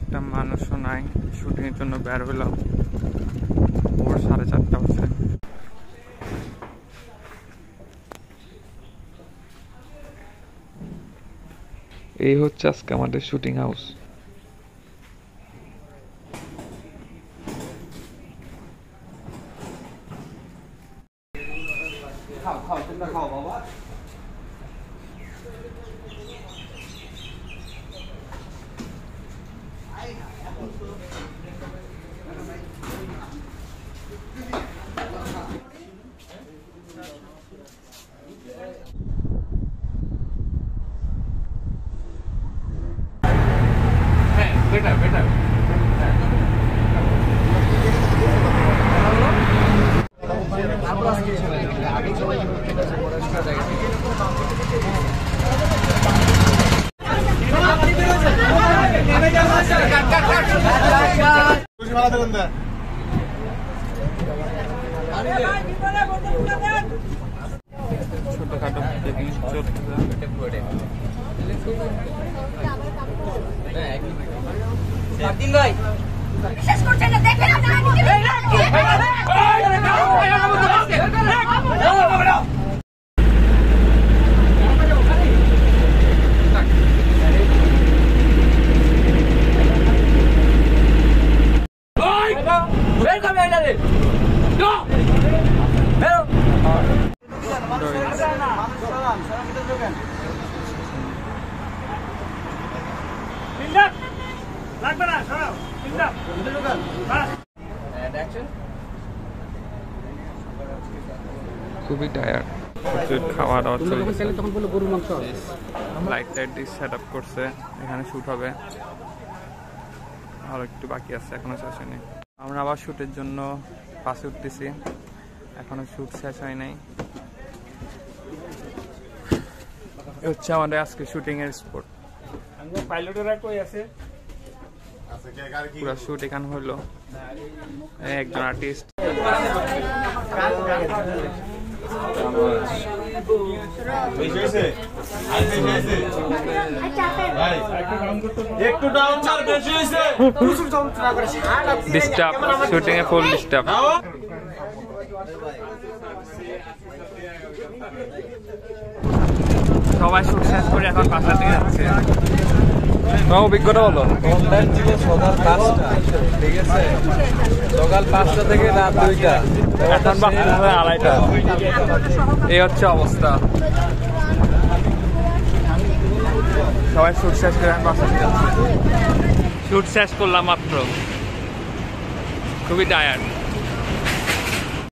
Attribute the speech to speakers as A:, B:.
A: একটা মানুষও নাই, শুটিং এর জন্য বের হলাম। ভোর 4:30 বাজে। এই হচ্ছে আজকে আমাদের শুটিং হাউস। ছোটখাটো খুবই টায়ার্ড। খাওয়া দাওয়া চলছে, লাইট টাইট দিয়ে সেট আপ করছে, এখানে শুট হবে। আর একটু বাকি আছে, এখনো শেষ হয়নি। আমরা আবার শুটের জন্য বাসে উঠতেছি, এখনো শুট শেষ হয় নাই। হচ্ছে আমাদের আজকে শুটিং এর স্পট। পুরো শুট এখানে হলো, একজন আর্টিস্ট। ডিস্টার্ব, শুটিং এ ফুল ডিস্টার্ব। সবাই শুট শেষ করে এখন বাসা থেকে যাচ্ছে। তোমার অভিজ্ঞতা বলো। ছিল সকাল 5টা, ঠিক আছে, সকাল 5টা থেকে রাত 2টা, এখন বাজে 2:30। এই হচ্ছে অবস্থা। সবাই শুট শেষ করে এখন বাসা থেকে যাচ্ছে। শুট শেষ করলাম মাত্র, খুবই টায়ার্ড।